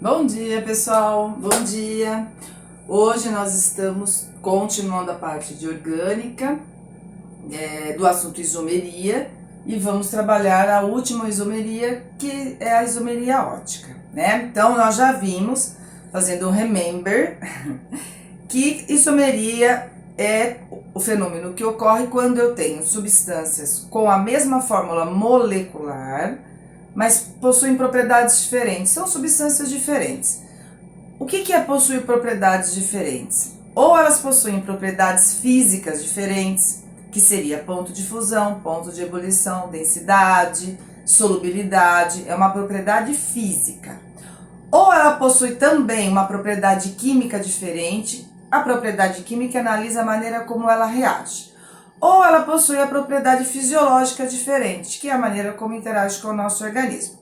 Bom dia, pessoal. Bom dia. Hoje nós estamos continuando a parte de orgânica do assunto isomeria e vamos trabalhar a última isomeria, que é a isomeria ótica, né? Então nós já vimos, fazendo um remember, que isomeria é o fenômeno que ocorre quando eu tenho substâncias com a mesma fórmula molecular, mas possuem propriedades diferentes, são substâncias diferentes. O que é possuir propriedades diferentes? Ou elas possuem propriedades físicas diferentes, que seria ponto de fusão, ponto de ebulição, densidade, solubilidade, é uma propriedade física. Ou ela possui também uma propriedade química diferente, a propriedade química analisa a maneira como ela reage. Ou ela possui a propriedade fisiológica diferente, que é a maneira como interage com o nosso organismo.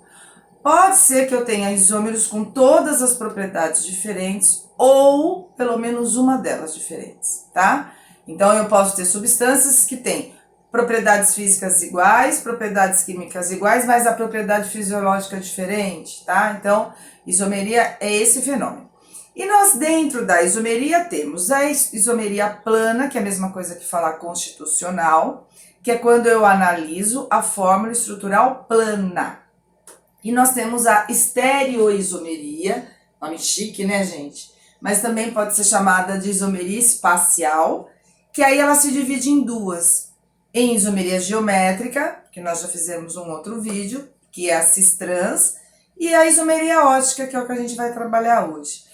Pode ser que eu tenha isômeros com todas as propriedades diferentes ou pelo menos uma delas diferentes, tá? Então eu posso ter substâncias que têm propriedades físicas iguais, propriedades químicas iguais, mas a propriedade fisiológica é diferente, tá? Então, isomeria é esse fenômeno. E nós, dentro da isomeria, temos a isomeria plana, que é a mesma coisa que falar constitucional, que é quando eu analiso a fórmula estrutural plana. E nós temos a estereoisomeria, nome chique, né, gente? Mas também pode ser chamada de isomeria espacial, que aí ela se divide em duas. Em isomeria geométrica, que nós já fizemos um outro vídeo, que é a cis-trans, e a isomeria ótica, que é o que a gente vai trabalhar hoje.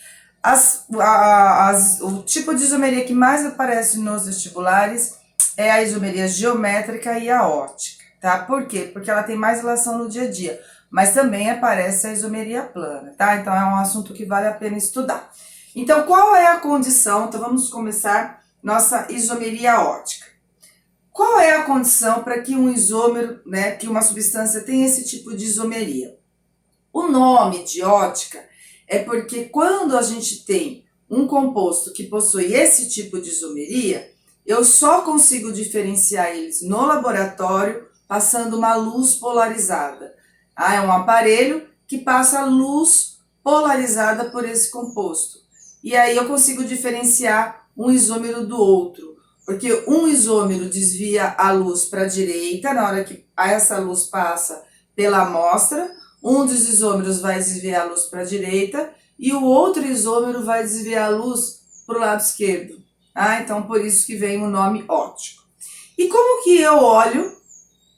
O tipo de isomeria que mais aparece nos vestibulares é a isomeria geométrica e a ótica, tá? Por quê? Porque ela tem mais relação no dia a dia, mas também aparece a isomeria plana, tá? Então é um assunto que vale a pena estudar. Então, qual é a condição? Então vamos começar nossa isomeria ótica. Qual é a condição para que um isômero, né, que uma substância tenha esse tipo de isomeria? O nome de ótica é porque quando a gente tem um composto que possui esse tipo de isomeria, eu só consigo diferenciar eles no laboratório passando uma luz polarizada. É um aparelho que passa luz polarizada por esse composto. E aí eu consigo diferenciar um isômero do outro, porque um isômero desvia a luz para a direita na hora que essa luz passa pela amostra, um dos isômeros vai desviar a luz para a direita e o outro isômero vai desviar a luz para o lado esquerdo. Então, por isso que vem o nome ótico. E como que eu olho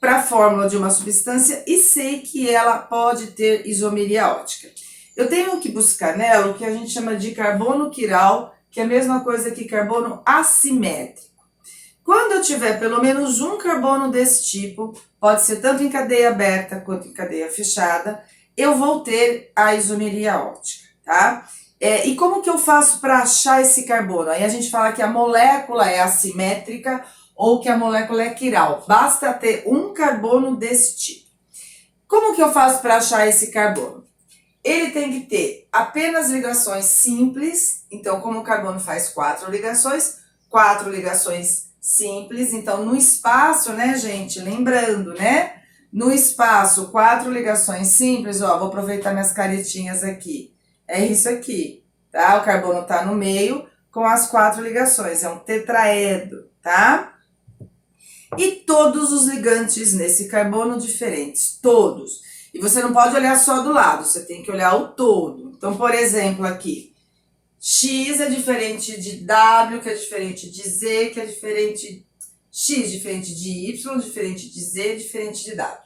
para a fórmula de uma substância e sei que ela pode ter isomeria ótica? Eu tenho que buscar nela o que a gente chama de carbono quiral, que é a mesma coisa que carbono assimétrico. Quando eu tiver pelo menos um carbono desse tipo, pode ser tanto em cadeia aberta quanto em cadeia fechada, eu vou ter a isomeria ótica, tá? E como que eu faço para achar esse carbono? Aí a gente fala que a molécula é assimétrica ou que a molécula é quiral. Basta ter um carbono desse tipo. Como que eu faço para achar esse carbono? Ele tem que ter apenas ligações simples. Então, como o carbono faz quatro ligações simples. Então, no espaço, né, gente? Lembrando, né? No espaço, quatro ligações simples. Ó, vou aproveitar minhas caretinhas aqui. É isso aqui, tá? O carbono tá no meio com as quatro ligações. É um tetraedro, tá? E todos os ligantes nesse carbono diferentes, todos. E você não pode olhar só do lado, você tem que olhar o todo. Então, por exemplo, aqui, X é diferente de W, que é diferente de Z, que é diferente... X diferente de Y, diferente de Z, diferente de W.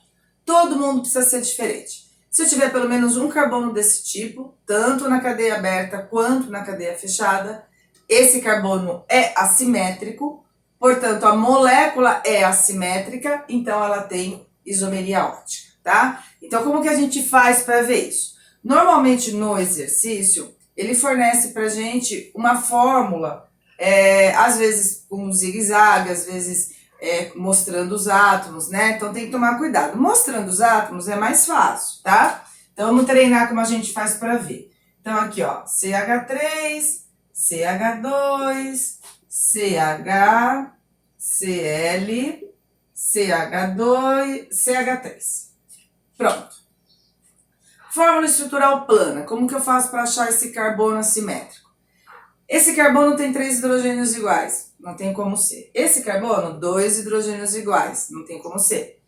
Todo mundo precisa ser diferente. Se eu tiver pelo menos um carbono desse tipo, tanto na cadeia aberta quanto na cadeia fechada, esse carbono é assimétrico, portanto a molécula é assimétrica, então ela tem isomeria ótica, tá? Então como que a gente faz para ver isso? Normalmente no exercício, ele fornece pra gente uma fórmula, às vezes com zigue-zague, às vezes mostrando os átomos, né? Então tem que tomar cuidado. Mostrando os átomos é mais fácil, tá? Então vamos treinar como a gente faz para ver. Então aqui, ó, CH3, CH2, CH, Cl, CH2, CH3. Pronto. Fórmula estrutural plana. Como que eu faço para achar esse carbono assimétrico? Esse carbono tem 3 hidrogênios iguais. Não tem como ser. Esse carbono, 2 hidrogênios iguais. Não tem como ser.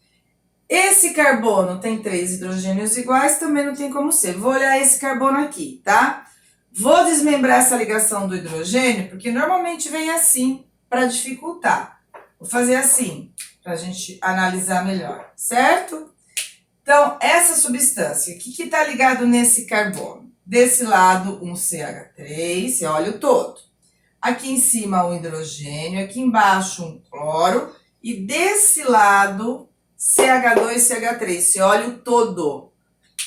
Esse carbono tem 3 hidrogênios iguais. Também não tem como ser. Vou olhar esse carbono aqui, tá? Vou desmembrar essa ligação do hidrogênio, porque normalmente vem assim, para dificultar. Vou fazer assim, para a gente analisar melhor, certo? Então, essa substância, o que está ligado nesse carbono? Desse lado, um CH3, você olha o todo. Aqui em cima, um hidrogênio, aqui embaixo, um cloro. E desse lado, CH2, CH3, você olha o todo.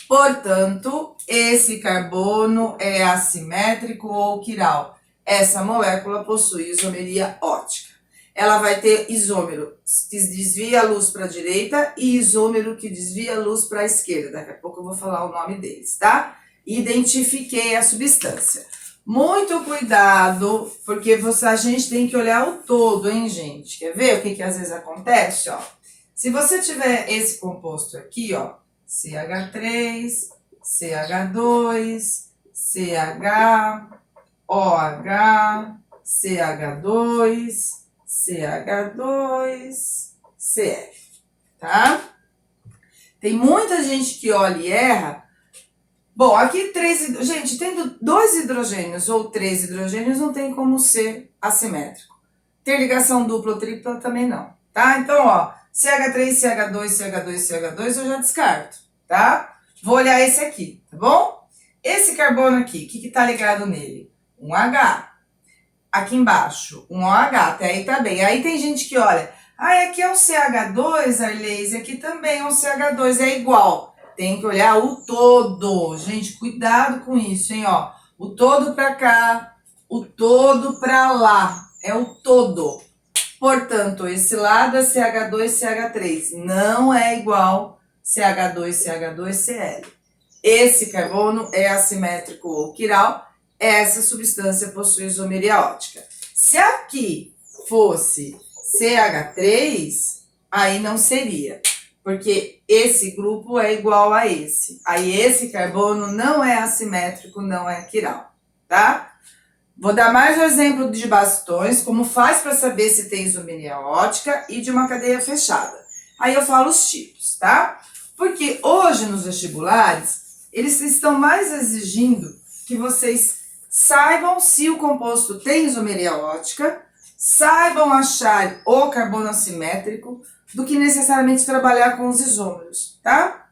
Portanto, esse carbono é assimétrico ou quiral. Essa molécula possui isomeria ótica. Ela vai ter isômero que desvia a luz para a direita e isômero que desvia a luz para a esquerda. Daqui a pouco eu vou falar o nome deles, tá? Identifiquei a substância. Muito cuidado, porque a gente tem que olhar o todo, hein, gente? Quer ver o que às vezes acontece, ó? Se você tiver esse composto aqui, ó, CH3, CH2, CH, OH, CH2, CH2, CF, tá? Tem muita gente que olha e erra. Bom, aqui gente, tendo 2 hidrogênios ou 3 hidrogênios não tem como ser assimétrico. Ter ligação dupla ou tripla também não, tá? Então, ó, CH3, CH2, CH2, CH2 eu já descarto, tá? Vou olhar esse aqui, tá bom? Esse carbono aqui, o que tá ligado nele? Um H. Aqui embaixo, um OH, até aí tá bem. Aí tem gente que olha, aqui é um CH2, Arleise, aqui também é um CH2, é igual. Tem que olhar o todo. Gente, cuidado com isso, hein, ó. O todo pra cá, o todo pra lá. É o todo. Portanto, esse lado é CH2, CH3. Não é igual CH2, CH2, Cl. Esse carbono é assimétrico ou quiral. Essa substância possui isomeria ótica. Se aqui fosse CH3, aí não seria, porque esse grupo é igual a esse. Aí esse carbono não é assimétrico, não é quiral, tá? Vou dar mais um exemplo de bastões, como faz para saber se tem isomeria ótica e de uma cadeia fechada. Aí eu falo os tipos, tá? Porque hoje nos vestibulares, eles estão mais exigindo que vocês saibam se o composto tem isomeria ótica, saibam achar o carbono assimétrico, do que necessariamente trabalhar com os isômeros, tá?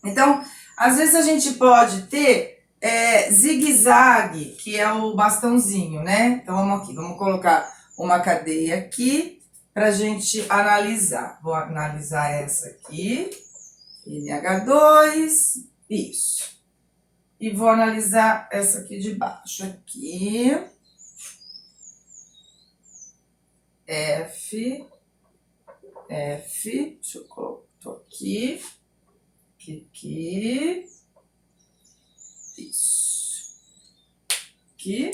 Então, às vezes a gente pode ter zigue-zague, que é o bastãozinho, né? Então, vamos aqui, vamos colocar uma cadeia aqui para a gente analisar. Vou analisar essa aqui, NH2, isso. E vou analisar essa aqui de baixo, aqui. F, deixa eu colocar aqui, aqui, isso, aqui.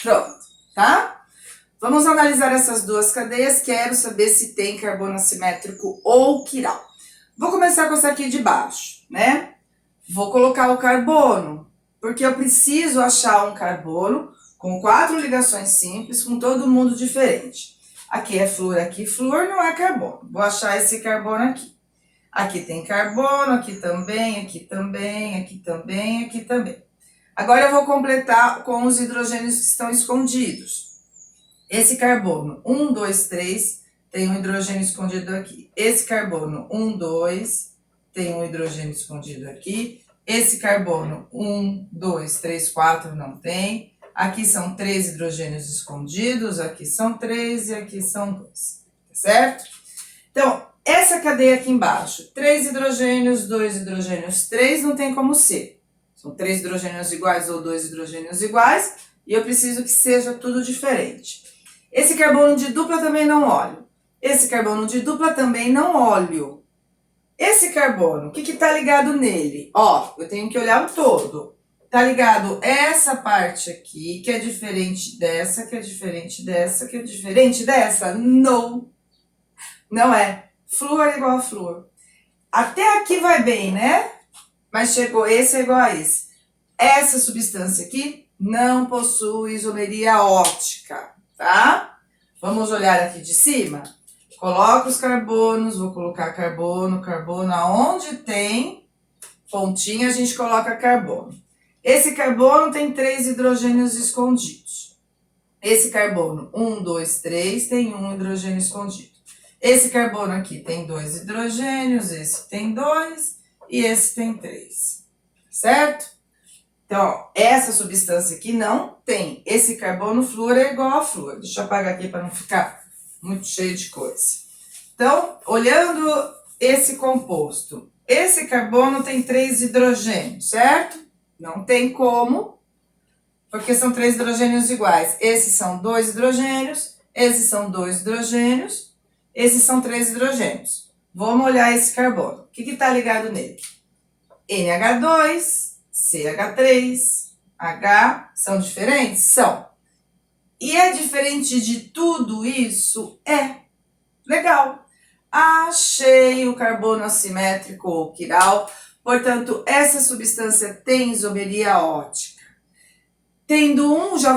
Pronto, tá? Vamos analisar essas duas cadeias, quero saber se tem carbono assimétrico ou quiral. Vou começar com essa aqui de baixo, né? Vou colocar o carbono, porque eu preciso achar um carbono com 4 ligações simples, com todo mundo diferente. Aqui é flúor, aqui flúor, não é carbono. Vou achar esse carbono aqui. Aqui tem carbono, aqui também, aqui também, aqui também, aqui também. Agora eu vou completar com os hidrogênios que estão escondidos. Esse carbono, 1, 2, 3... tem um hidrogênio escondido aqui. Esse carbono, 1, 2, tem um hidrogênio escondido aqui. Esse carbono, 1, 2, 3, 4, não tem. Aqui são 3 hidrogênios escondidos, aqui são 3 e aqui são 2, tá certo? Então, essa cadeia aqui embaixo, 3 hidrogênios, 2 hidrogênios, 3, não tem como ser. São 3 hidrogênios iguais ou 2 hidrogênios iguais, e eu preciso que seja tudo diferente. Esse carbono de dupla também não olho. Esse carbono de dupla também não olho. Esse carbono, o que está ligado nele? Ó, eu tenho que olhar o todo. Está ligado essa parte aqui, que é diferente dessa, que é diferente dessa, que é diferente dessa? Não. Não é. Flúor é igual a flúor. Até aqui vai bem, né? Mas chegou esse é igual a esse. Essa substância aqui não possui isomeria ótica, tá? Vamos olhar aqui de cima? Coloca os carbonos, vou colocar carbono, carbono, aonde tem pontinha a gente coloca carbono. Esse carbono tem 3 hidrogênios escondidos. Esse carbono, 1, 2, 3, tem 1 hidrogênio escondido. Esse carbono aqui tem 2 hidrogênios, esse tem 2 e esse tem 3, certo? Então, ó, essa substância aqui não tem. Esse carbono flúor é igual a flúor. Deixa eu apagar aqui para não ficar muito cheio de coisa. Então, olhando esse composto, esse carbono tem 3 hidrogênios, certo? Não tem como, porque são 3 hidrogênios iguais. Esses são 2 hidrogênios, esses são 2 hidrogênios, esses são 3 hidrogênios. Vamos olhar esse carbono. O que está ligado nele? NH2, CH3, H, são diferentes? São. E é diferente de tudo isso? É. Legal. Achei o carbono assimétrico ou quiral. Portanto, essa substância tem isomeria ótica. Tendo um, já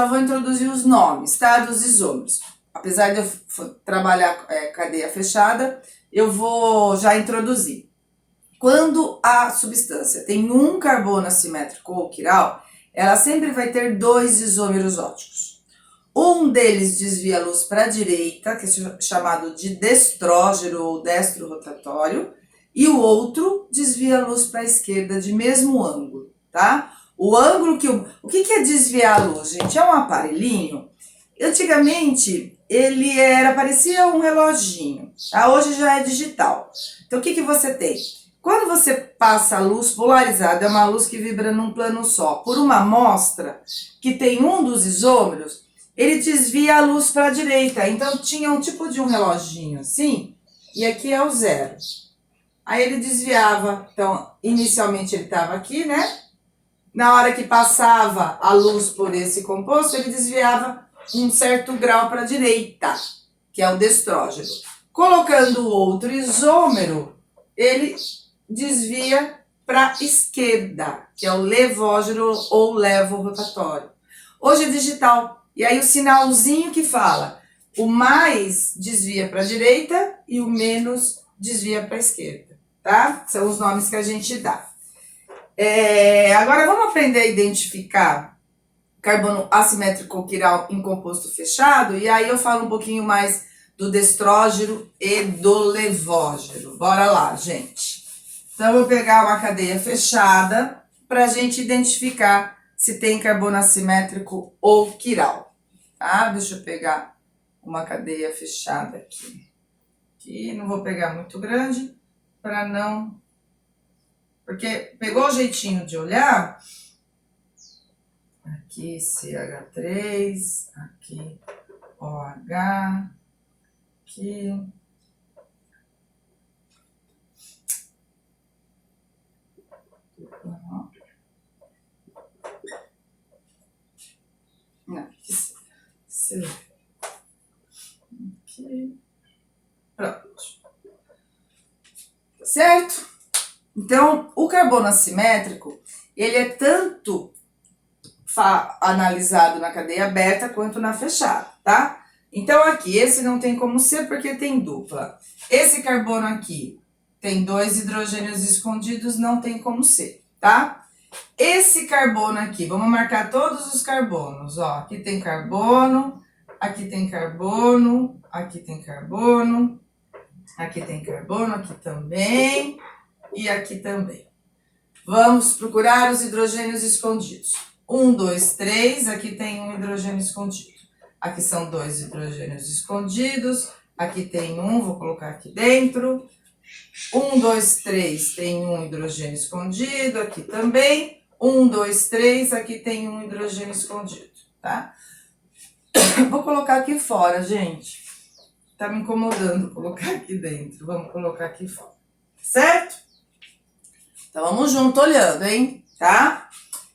vou introduzir os nomes, tá? Dos isômeros. Apesar de eu trabalhar cadeia fechada, eu vou já introduzir. Quando a substância tem um carbono assimétrico ou quiral, ela sempre vai ter 2 isômeros óticos. Um deles desvia a luz para a direita, que é chamado de destrógeno ou destro rotatório, e o outro desvia a luz para a esquerda de mesmo ângulo, tá? O ângulo que... O que é desviar a luz, gente? É um aparelhinho. Antigamente, ele parecia um reloginho, tá? Hoje já é digital. Então, o que você tem? Quando você passa a luz polarizada, é uma luz que vibra num plano só, por uma amostra que tem um dos isômeros, ele desvia a luz para a direita. Então, tinha um tipo de um reloginho assim, e aqui é o 0. Aí ele desviava, então, inicialmente ele estava aqui, né? Na hora que passava a luz por esse composto, ele desviava um certo grau para a direita, que é o destrógeno. Colocando o outro isômero, ele desvia para a esquerda, que é o levógeno ou levo-rotatório. Hoje é digital, e aí o sinalzinho que fala, o mais desvia para a direita e o menos desvia para a esquerda, tá? São os nomes que a gente dá. Agora vamos aprender a identificar carbono assimétrico ou quiral em composto fechado, e aí eu falo um pouquinho mais do destrógeno e do levógeno. Bora lá, gente. Então, eu vou pegar uma cadeia fechada para a gente identificar se tem carbono assimétrico ou quiral, tá? Deixa eu pegar uma cadeia fechada aqui. Aqui, não vou pegar muito grande para não... Porque pegou o jeitinho de olhar... Aqui CH3, aqui OH, aqui... Não, aqui, pronto. Certo? Então, o carbono assimétrico, ele é tanto analisado na cadeia aberta quanto na fechada, tá? Então, aqui, esse não tem como ser porque tem dupla. Esse carbono aqui tem 2 hidrogênios escondidos, não tem como ser, tá? Esse carbono aqui, vamos marcar todos os carbonos, ó. Aqui tem carbono, aqui tem carbono, aqui tem carbono, aqui tem carbono, aqui também e aqui também. Vamos procurar os hidrogênios escondidos. 1, 2, 3, aqui tem um hidrogênio escondido. Aqui são 2 hidrogênios escondidos, aqui tem um, vou colocar aqui dentro. 1, 2, 3, tem um hidrogênio escondido, aqui também. 1, 2, 3, aqui tem um hidrogênio escondido, tá? Vou colocar aqui fora, gente. Tá me incomodando colocar aqui dentro. Vamos colocar aqui fora, certo? Então, vamos junto olhando, hein? Tá?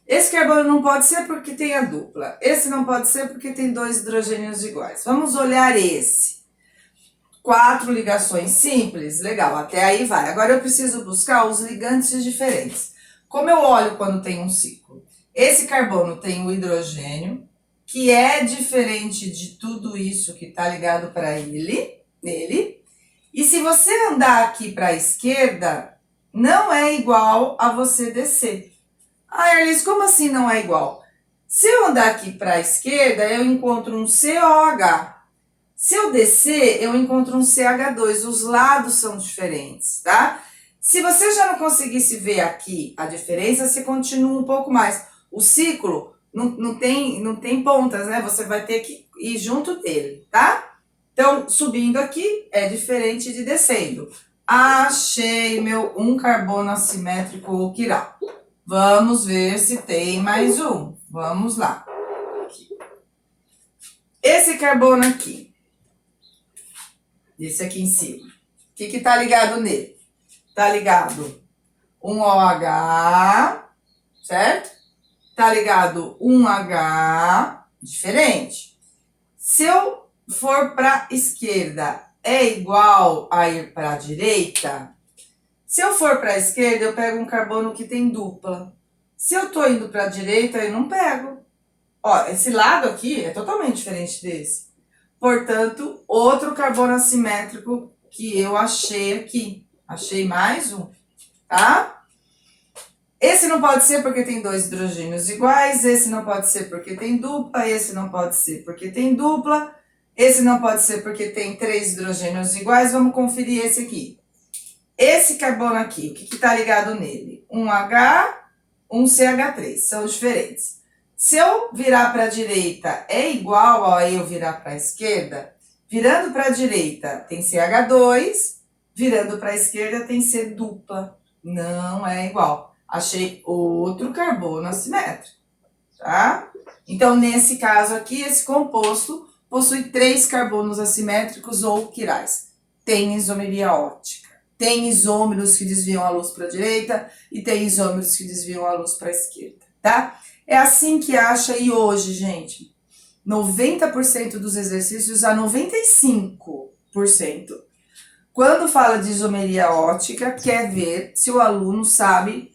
Esse carbono não pode ser porque tem a dupla. Esse não pode ser porque tem 2 hidrogênios iguais. Vamos olhar esse. 4 ligações simples, legal, até aí vai. Agora eu preciso buscar os ligantes diferentes. Como eu olho quando tem um ciclo? Esse carbono tem o hidrogênio, que é diferente de tudo isso que está ligado para nele. E se você andar aqui para a esquerda, não é igual a você descer. Ah, Erlis, como assim não é igual? Se eu andar aqui para a esquerda, eu encontro um COH. Se eu descer, eu encontro um CH2. Os lados são diferentes, tá? Se você já não conseguisse ver aqui a diferença, você continua um pouco mais. O ciclo não tem pontas, né? Você vai ter que ir junto dele, tá? Então, subindo aqui é diferente de descendo. Achei meu um carbono assimétrico ou quiral. Vamos ver se tem mais um. Vamos lá. Aqui. Esse carbono aqui. Esse aqui em cima. O que tá ligado nele? Tá ligado um OH, certo? Tá ligado um H diferente. Se eu for para esquerda, é igual a ir para a direita? Se eu for para a esquerda, eu pego um carbono que tem dupla. Se eu tô indo para a direita, eu não pego. Ó, esse lado aqui é totalmente diferente desse. Portanto, outro carbono assimétrico que eu achei aqui. Achei mais um, tá? Esse não pode ser porque tem 2 hidrogênios iguais, esse não pode ser porque tem dupla, esse não pode ser porque tem dupla, esse não pode ser porque tem 3 hidrogênios iguais. Vamos conferir esse aqui. Esse carbono aqui, o que está ligado nele? Um H, um CH3, são diferentes. Se eu virar para a direita é igual a eu virar para a esquerda, virando para a direita tem CH2, virando para a esquerda tem C dupla. Não é igual. Achei outro carbono assimétrico, tá? Então, nesse caso aqui, esse composto possui 3 carbonos assimétricos ou quirais. Tem isomeria ótica. Tem isômeros que desviam a luz para a direita e tem isômeros que desviam a luz para a esquerda, tá? É assim que acha e hoje, gente, 90% dos exercícios a 95%. Quando fala de isomeria ótica, quer ver se o aluno sabe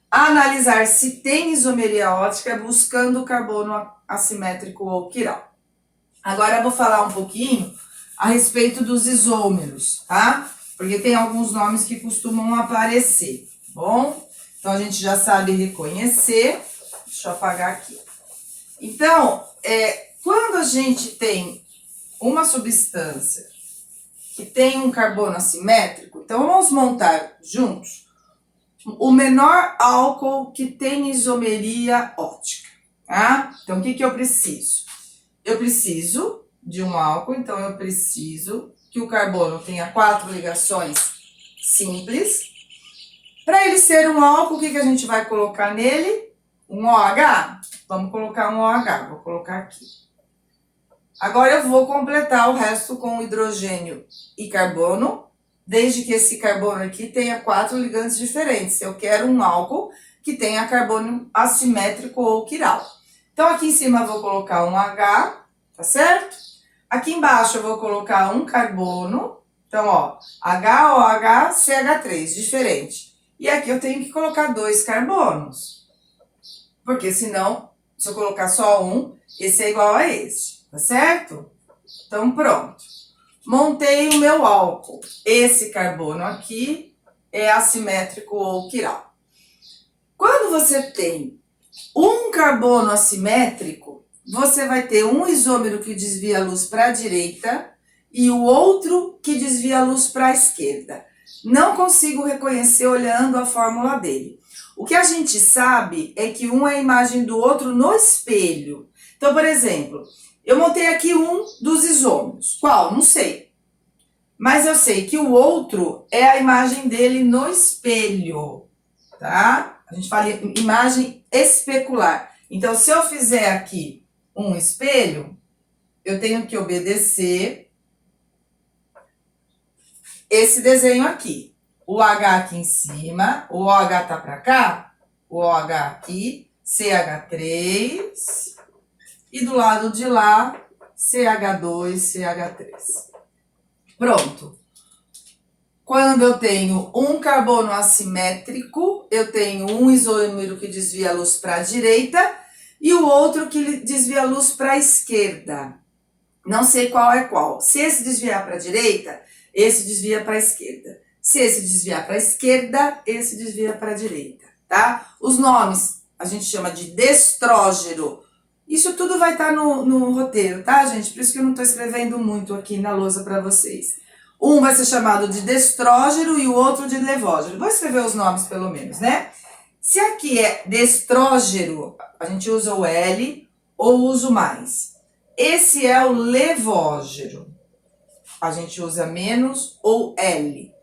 analisar se tem isomeria ótica buscando o carbono assimétrico ou quiral. Agora eu vou falar um pouquinho a respeito dos isômeros, tá? Porque tem alguns nomes que costumam aparecer, tá bom? Então a gente já sabe reconhecer. Deixa eu apagar aqui. Então, quando a gente tem uma substância que tem um carbono assimétrico, então vamos montar juntos o menor álcool que tem isomeria ótica, tá? Então, o que eu preciso? Eu preciso de um álcool, então eu preciso que o carbono tenha 4 ligações simples. Para ele ser um álcool, o que a gente vai colocar nele? Um OH? Vamos colocar um OH, vou colocar aqui. Agora eu vou completar o resto com hidrogênio e carbono, desde que esse carbono aqui tenha 4 ligantes diferentes. Eu quero um álcool que tenha carbono assimétrico ou quiral. Então aqui em cima eu vou colocar um H, tá certo? Aqui embaixo eu vou colocar um carbono. Então, ó, HOH, CH3, diferente. E aqui eu tenho que colocar 2 carbonos. Porque senão, se eu colocar só um, esse é igual a esse, tá certo? Então, pronto. Montei o meu álcool. Esse carbono aqui é assimétrico ou quiral. Quando você tem um carbono assimétrico, você vai ter um isômero que desvia a luz para a direita e o outro que desvia a luz para a esquerda. Não consigo reconhecer olhando a fórmula dele. O que a gente sabe é que um é a imagem do outro no espelho. Então, por exemplo, eu montei aqui um dos isômeros. Qual? Não sei. Mas eu sei que o outro é a imagem dele no espelho, tá? A gente fala imagem especular. Então, se eu fizer aqui um espelho, eu tenho que obedecer esse desenho aqui. O H aqui em cima, o OH tá para cá, o OH aqui, CH3, e do lado de lá, CH2, CH3. Pronto. Quando eu tenho um carbono assimétrico, eu tenho um isômero que desvia a luz para a direita e o outro que desvia a luz para a esquerda. Não sei qual é qual. Se esse desviar para a direita, esse desvia para a esquerda. Se esse desviar para a esquerda, esse desvia para a direita, tá? Os nomes a gente chama de destrógeno. Isso tudo vai estar no roteiro, tá, gente? Por isso que eu não estou escrevendo muito aqui na lousa para vocês. Um vai ser chamado de destrógeno e o outro de levógeno. Vou escrever os nomes pelo menos, né? Se aqui é destrógeno, a gente usa o L ou usa o mais. Esse é o levógeno. A gente usa menos ou L.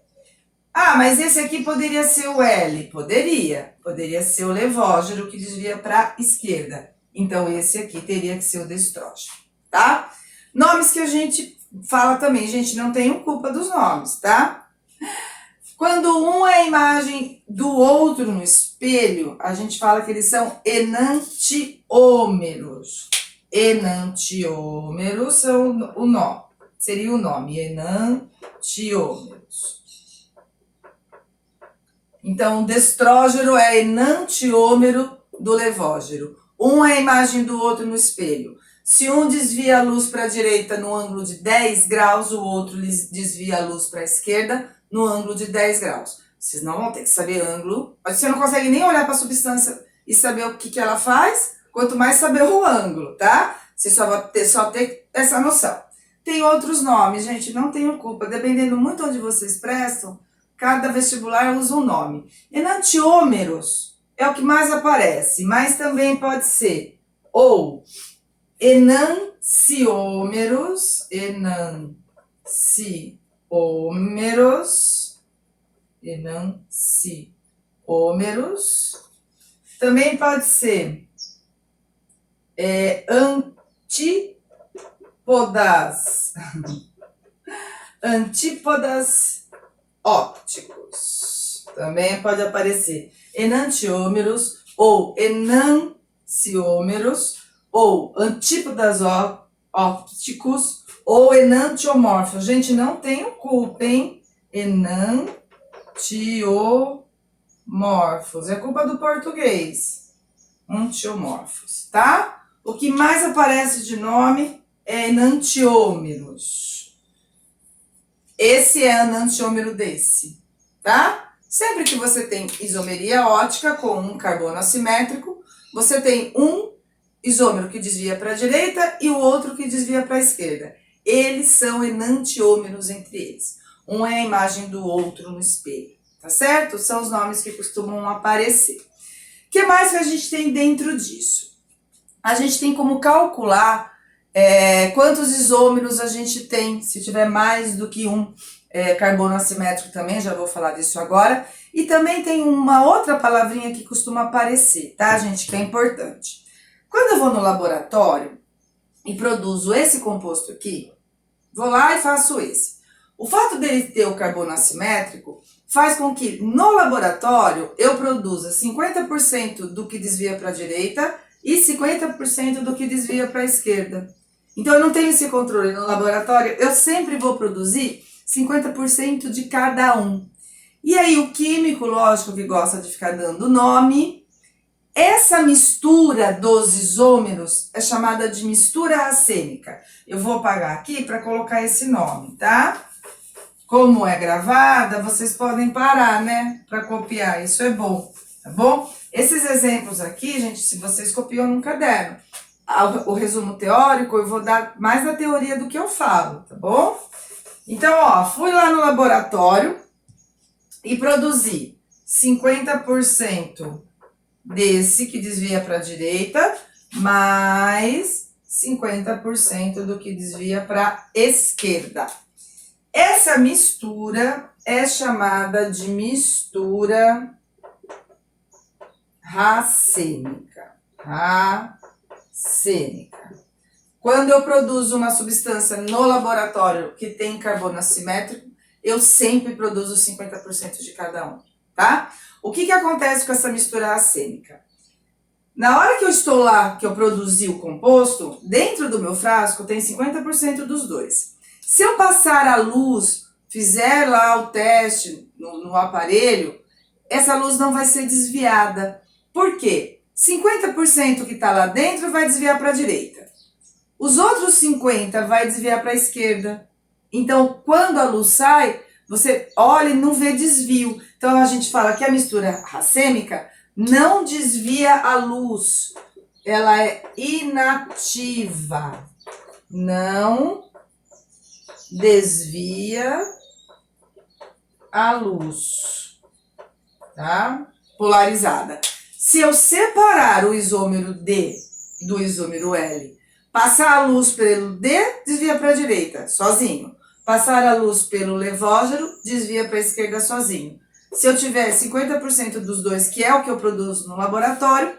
Ah, mas esse aqui poderia ser o L. Poderia. Poderia ser o levógeno que desvia para a esquerda. Então, esse aqui teria que ser o destrógeno, tá? Nomes que a gente fala também, gente, não tenham culpa dos nomes, tá? Quando um é a imagem do outro no espelho, a gente fala que eles são enantiômeros. Enantiômeros são o nome, seria o nome, enantiômeros. Então, o destrógeno é enantiômero do levógeno. Um é a imagem do outro no espelho. Se um desvia a luz para a direita no ângulo de 10 graus, o outro desvia a luz para a esquerda no ângulo de 10 graus. Vocês não vão ter que saber ângulo. Você não consegue nem olhar para a substância e saber o que ela faz, quanto mais saber o ângulo, tá? Você só vai ter essa noção. Tem outros nomes, gente, não tenho culpa. Dependendo muito onde vocês prestam, cada vestibular usa um nome. Enantiômeros é o que mais aparece, mas também pode ser ou enanciômeros, também pode ser antípodas ópticos. Também pode aparecer enantiômeros ou enanciômeros ou antípodas ópticos ou enantiomórfos. Gente, não tenho culpa, hein? Enantiomórfos. É culpa do português. Antiomórfos, tá? O que mais aparece de nome é enantiômeros. Esse é enantiômero desse, tá? Sempre que você tem isomeria ótica com um carbono assimétrico, você tem um isômero que desvia para a direita e o outro que desvia para a esquerda. Eles são enantiômeros entre eles. Um é a imagem do outro no espelho, tá certo? São os nomes que costumam aparecer. O que mais que a gente tem dentro disso? A gente tem como calcular quantos isômeros a gente tem, se tiver mais do que um carbono assimétrico também, já vou falar disso agora. E também tem uma outra palavrinha que costuma aparecer, tá, gente, que é importante. Quando eu vou no laboratório e produzo esse composto aqui, vou lá e faço esse. O fato dele ter o carbono assimétrico faz com que no laboratório eu produza 50% do que desvia para a direita e 50% do que desvia para a esquerda. Então eu não tenho esse controle no laboratório, eu sempre vou produzir 50% de cada um. E aí o químico, lógico que gosta de ficar dando nome. Essa mistura dos isômeros é chamada de mistura acênica. Eu vou apagar aqui para colocar esse nome, tá? Como é gravada, vocês podem parar, né? Para copiar, isso é bom, tá bom? Esses exemplos aqui, gente, se vocês copiam num caderno, o resumo teórico, eu vou dar mais da teoria do que eu falo, tá bom? Então, ó, fui lá no laboratório e produzi 50% desse que desvia para a direita, mais 50% do que desvia para a esquerda. Essa mistura é chamada de mistura racêmica. Quando eu produzo uma substância no laboratório que tem carbono assimétrico, eu sempre produzo 50% de cada um, tá? O que acontece com essa mistura racêmica? Na hora que eu estou lá, que eu produzi o composto, dentro do meu frasco tem 50% dos dois. Se eu passar a luz, fizer lá o teste no aparelho, essa luz não vai ser desviada. Por quê? 50% que está lá dentro vai desviar para a direita. Os outros 50% vai desviar para a esquerda. Então, quando a luz sai, você olha e não vê desvio. Então, a gente fala que a mistura racêmica não desvia a luz. Ela é inativa. Não desvia a luz, tá? Polarizada. Se eu separar o isômero D do isômero L, passar a luz pelo D, desvia para a direita, sozinho. Passar a luz pelo levógeno, desvia para a esquerda sozinho. Se eu tiver 50% dos dois, que é o que eu produzo no laboratório,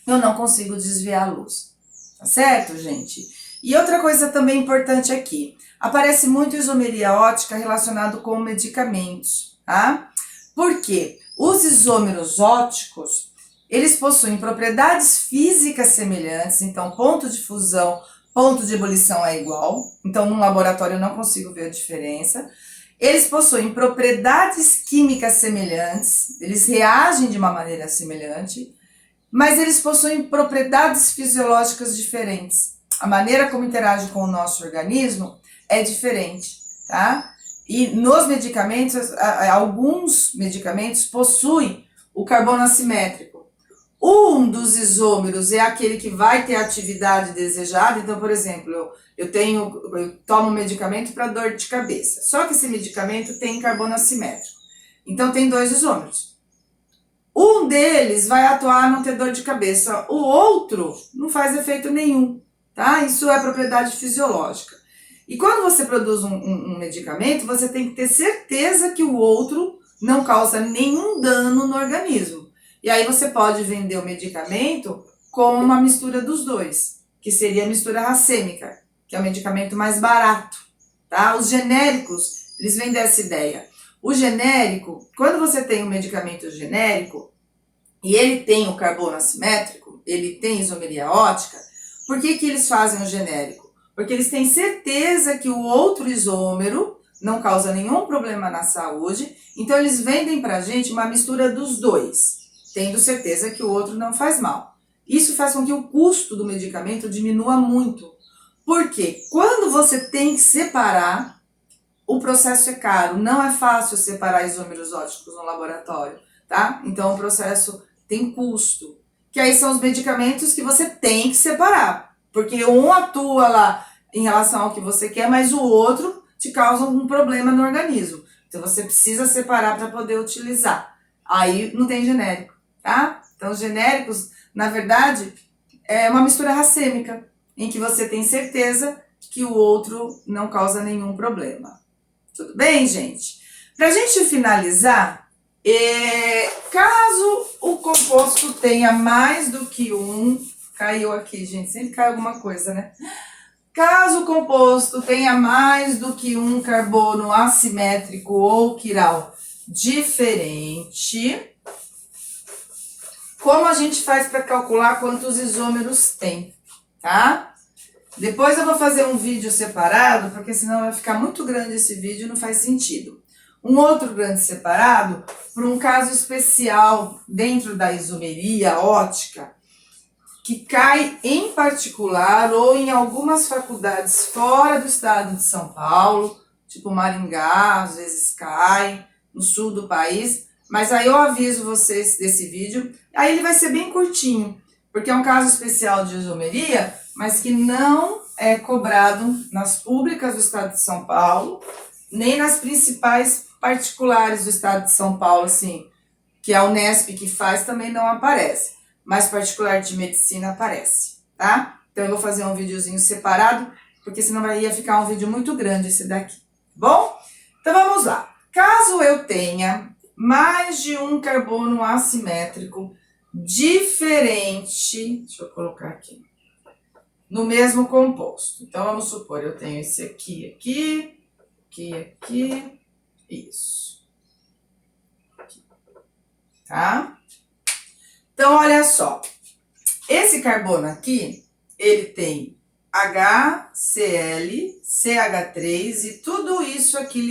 eu não consigo desviar a luz. Tá certo, gente? E outra coisa também importante aqui, aparece muito isomeria ótica relacionado com medicamentos, tá? Por quê? Os isômeros óticos, eles possuem propriedades físicas semelhantes, então ponto de fusão, ponto de ebulição é igual, então no laboratório eu não consigo ver a diferença. Eles possuem propriedades químicas semelhantes, eles reagem de uma maneira semelhante, mas eles possuem propriedades fisiológicas diferentes. A maneira como interage com o nosso organismo é diferente, tá? E nos medicamentos, alguns medicamentos possuem o carbono assimétrico. Um dos isômeros é aquele que vai ter a atividade desejada. Então, por exemplo, eu tomo um medicamento para dor de cabeça. Só que esse medicamento tem carbono assimétrico. Então, tem 2 isômeros. Um deles vai atuar não ter dor de cabeça. O outro não faz efeito nenhum, tá? Isso é propriedade fisiológica. E quando você produz um medicamento, você tem que ter certeza que o outro não causa nenhum dano no organismo. E aí você pode vender o medicamento com uma mistura dos dois, que seria a mistura racêmica, que é o medicamento mais barato, tá? Os genéricos, eles vêm dessa ideia. O genérico, quando você tem um medicamento genérico, e ele tem o carbono assimétrico, ele tem isomeria ótica, por que eles fazem o genérico? Porque eles têm certeza que o outro isômero não causa nenhum problema na saúde, então eles vendem pra gente uma mistura dos dois, tendo certeza que o outro não faz mal. Isso faz com que o custo do medicamento diminua muito. Porque quando você tem que separar, o processo é caro, não é fácil separar isômeros óticos no laboratório, tá? Então o processo tem custo, que aí são os medicamentos que você tem que separar, porque um atua lá em relação ao que você quer, mas o outro te causa um problema no organismo. Então você precisa separar para poder utilizar. Aí não tem genérico, tá? Então os genéricos, na verdade, é uma mistura racêmica, em que você tem certeza que o outro não causa nenhum problema. Tudo bem, gente? Pra gente finalizar, caso o composto tenha mais do que um... Caiu aqui, gente, sempre cai alguma coisa, né? Caso o composto tenha mais do que um carbono assimétrico ou quiral diferente, como a gente faz para calcular quantos isômeros tem, tá? Depois eu vou fazer um vídeo separado, porque senão vai ficar muito grande esse vídeo e não faz sentido. Um outro grande separado, por um caso especial dentro da isomeria ótica, que cai em particular ou em algumas faculdades fora do estado de São Paulo, tipo Maringá, às vezes cai, no sul do país, mas aí eu aviso vocês desse vídeo, aí ele vai ser bem curtinho, porque é um caso especial de isomeria, mas que não é cobrado nas públicas do estado de São Paulo, nem nas principais particulares do estado de São Paulo, assim, que a Unesp que faz também não aparece, mas particular de medicina aparece, tá? Então eu vou fazer um videozinho separado, porque senão ia ficar um vídeo muito grande esse daqui, bom? Então vamos lá. Caso eu tenha mais de um carbono assimétrico diferente, deixa eu colocar aqui, no mesmo composto. Então, vamos supor, eu tenho esse aqui, isso. Aqui, tá? Então, olha só. Esse carbono aqui, ele tem HCl, CH3 e tudo isso aqui